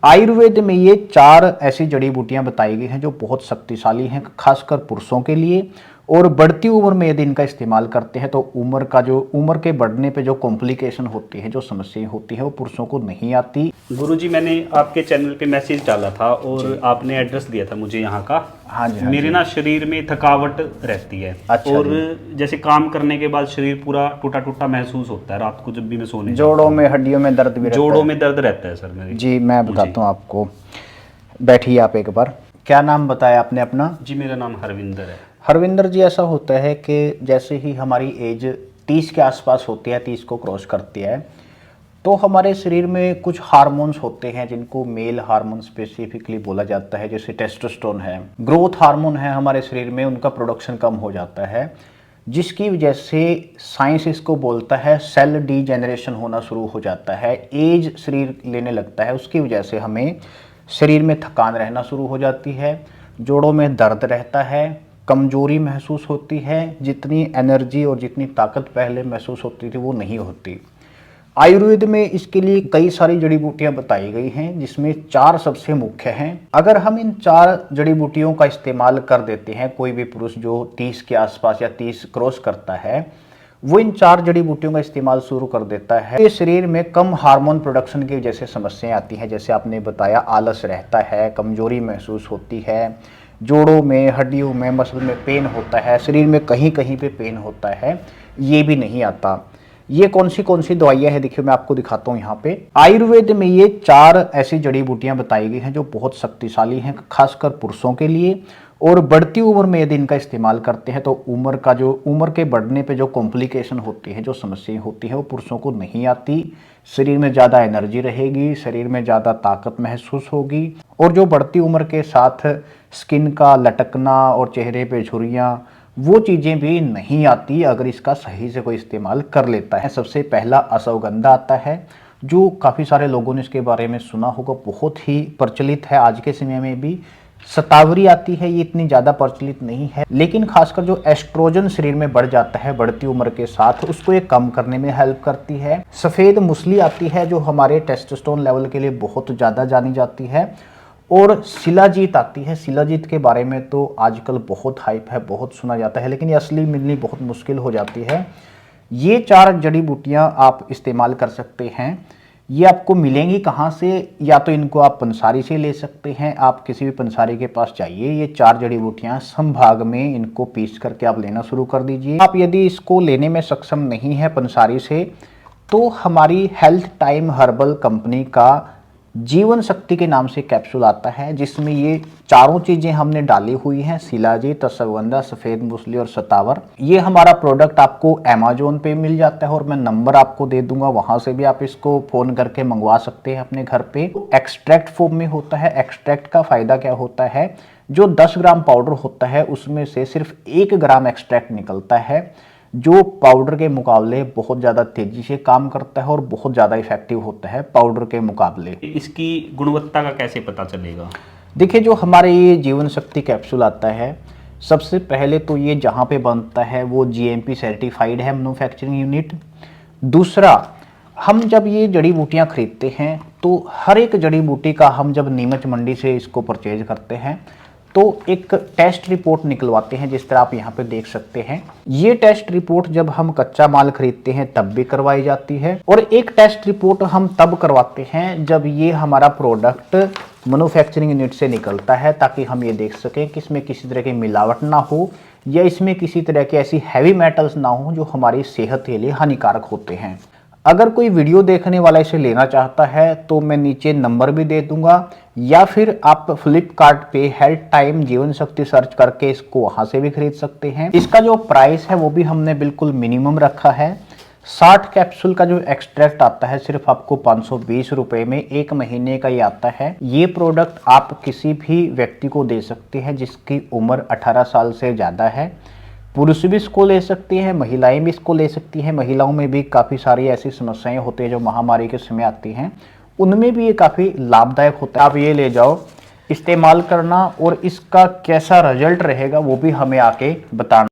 आयुर्वेद में ये 4 ऐसी जड़ी बूटियां बताई गई हैं जो बहुत शक्तिशाली हैं, खासकर पुरुषों के लिए। और बढ़ती उम्र में यदि इनका इस्तेमाल करते हैं तो उम्र के बढ़ने पे जो कॉम्प्लिकेशन होती है, जो समस्याएं होती है, वो पुरुषों को नहीं आती। गुरुजी, मैंने आपके चैनल पे मैसेज डाला था और आपने एड्रेस दिया था मुझे यहाँ का। हाँ जी, हाँ मेरे जी। ना शरीर में थकावट रहती है। अच्छा और जी। जैसे काम करने के बाद शरीर पूरा टूटा टूटा महसूस होता है रात को जब भी मैं सोने जोड़ों में, हड्डियों में दर्द भी रहता जोड़ों है। में दर्द रहता है सर मेरे। जी, मैं बताता हूँ आपको। बैठिए आप एक बार। क्या नाम बताया आपने अपना? जी, मेरा नाम हरविंदर है। हरविंदर जी, ऐसा होता है कि जैसे ही हमारी एज 30 के आसपास होती है, 30 को क्रॉस करती है, तो हमारे शरीर में कुछ हार्मोन्स होते हैं जिनको मेल हार्मोन स्पेसिफिकली बोला जाता है। जैसे टेस्टोस्टेरोन है, ग्रोथ हार्मोन है, हमारे शरीर में उनका प्रोडक्शन कम हो जाता है, जिसकी वजह से साइंस इसको बोलता है सेल डीजेनरेशन होना शुरू हो जाता है। एज शरीर लेने लगता है, उसकी वजह से हमें शरीर में थकान रहना शुरू हो जाती है, जोड़ों में दर्द रहता है, कमजोरी महसूस होती है, जितनी एनर्जी और जितनी ताकत पहले महसूस होती थी वो नहीं होती। आयुर्वेद में इसके लिए कई सारी जड़ी बूटियां बताई गई हैं, जिसमें 4 सबसे मुख्य हैं। अगर हम इन 4 जड़ी बूटियों का इस्तेमाल कर देते हैं, कोई भी पुरुष जो 30 के आसपास या 30 क्रॉस करता है, वो इन 4 जड़ी बूटियों का इस्तेमाल शुरू कर देता है, ये शरीर में कम हार्मोन प्रोडक्शन की वजह से समस्याएं आती हैं। जैसे आपने बताया, आलस रहता है, कमजोरी महसूस होती है, जोड़ों में, हड्डियों में, मसल में पेन होता है, शरीर में कहीं कहीं पे पेन होता है, ये भी नहीं आता। ये कौन सी दवाइयाँ हैं, देखिए मैं आपको दिखाता हूँ यहाँ पे। आयुर्वेद में ये 4 ऐसी जड़ी बूटियां बताई गई हैं जो बहुत शक्तिशाली हैं, खासकर पुरुषों के लिए। और बढ़ती उम्र में यदि इनका इस्तेमाल करते हैं तो उम्र के बढ़ने पे जो कॉम्प्लिकेशन होती है, जो समस्याएं होती है, वो पुरुषों को नहीं आती। शरीर में ज़्यादा एनर्जी रहेगी, शरीर में ज़्यादा ताकत महसूस होगी, और जो बढ़ती उम्र के साथ स्किन का लटकना और चेहरे पे झुर्रियाँ, वो चीज़ें भी नहीं आती अगर इसका सही से कोई इस्तेमाल कर लेता है। सबसे पहला अश्वगंधा आता है, जो काफ़ी सारे लोगों ने इसके बारे में सुना होगा, बहुत ही प्रचलित है आज के समय में भी। शतावरी आती है, ये इतनी ज़्यादा प्रचलित नहीं है, लेकिन खासकर जो एस्ट्रोजन शरीर में बढ़ जाता है बढ़ती उम्र के साथ, उसको ये कम करने में हेल्प करती है। सफ़ेद मूसली आती है, जो हमारे टेस्टोस्टेरोन लेवल के लिए बहुत ज़्यादा जानी जाती है। और शिलाजीत आती है। शिलाजीत के बारे में तो आजकल बहुत हाइप है, बहुत सुना जाता है, लेकिन ये असली मिलनी बहुत मुश्किल हो जाती है। ये 4 जड़ी बूटियां आप इस्तेमाल कर सकते हैं। ये आपको मिलेंगी कहाँ से? या तो इनको आप पंसारी से ले सकते हैं, आप किसी भी पंसारी के पास जाइए। ये 4 जड़ी बूटियां संभाग में इनको पीस करके आप लेना शुरू कर दीजिए। आप यदि इसको लेने में सक्षम नहीं है पंसारी से, तो हमारी हेल्थ टाइम हर्बल कंपनी का जीवन शक्ति के नाम से कैप्सूल आता है, जिसमें ये चारों चीजें हमने डाली हुई हैं, शिलाजीत, अश्वगंधा, सफेद मूसली और शतावर। ये हमारा प्रोडक्ट आपको अमेजोन पे मिल जाता है, और मैं नंबर आपको दे दूंगा, वहां से भी आप इसको फोन करके मंगवा सकते हैं अपने घर पे। एक्सट्रैक्ट फॉर्म में होता है। एक्सट्रैक्ट का फायदा क्या होता है? जो 10 ग्राम पाउडर होता है, उसमें से सिर्फ 1 ग्राम एक्सट्रैक्ट निकलता है, जो पाउडर के मुकाबले बहुत ज़्यादा तेज़ी से काम करता है और बहुत ज़्यादा इफेक्टिव होता है पाउडर के मुकाबले। इसकी गुणवत्ता का कैसे पता चलेगा? देखिए, जो हमारे ये जीवन शक्ति कैप्सूल आता है, सबसे पहले तो ये जहाँ पे बनता है वो जीएमपी सर्टिफाइड है, मैन्युफैक्चरिंग यूनिट। दूसरा, हम जब ये जड़ी बूटियाँ खरीदते हैं तो हर एक जड़ी बूटी का हम जब नीमच मंडी से इसको परचेज करते हैं तो एक टेस्ट रिपोर्ट निकलवाते हैं, जिस तरह आप यहाँ पे देख सकते हैं। ये टेस्ट रिपोर्ट जब हम कच्चा माल खरीदते हैं तब भी करवाई जाती है, और एक टेस्ट रिपोर्ट हम तब करवाते हैं जब ये हमारा प्रोडक्ट मैन्युफैक्चरिंग यूनिट से निकलता है, ताकि हम ये देख सकें कि इसमें किसी तरह की मिलावट ना हो, या इसमें किसी तरह के ऐसी हैवी मेटल्स ना हो जो हमारी सेहत के लिए हानिकारक होते हैं। अगर कोई वीडियो देखने वाला इसे लेना चाहता है तो मैं नीचे नंबर भी दे दूंगा, या फिर आप फ्लिपकार्ट पे हेल्थ टाइम जीवन शक्ति सर्च करके इसको वहां से भी खरीद सकते हैं। इसका जो प्राइस है वो भी हमने बिल्कुल मिनिमम रखा है। 60 कैप्सूल का जो एक्सट्रैक्ट आता है सिर्फ आपको 520 रुपए में 1 महीने का ये आता है। ये प्रोडक्ट आप किसी भी व्यक्ति को दे सकते हैं जिसकी उम्र 18 साल से ज़्यादा है। पुरुष भी इसको ले सकते हैं, महिलाएं भी इसको ले सकती हैं। महिलाओं में भी काफ़ी सारी ऐसी समस्याएं होती हैं जो महामारी के समय आती हैं, उनमें भी ये काफ़ी लाभदायक होता है। आप ये ले जाओ, इस्तेमाल करना, और इसका कैसा रिजल्ट रहेगा वो भी हमें आके बताना।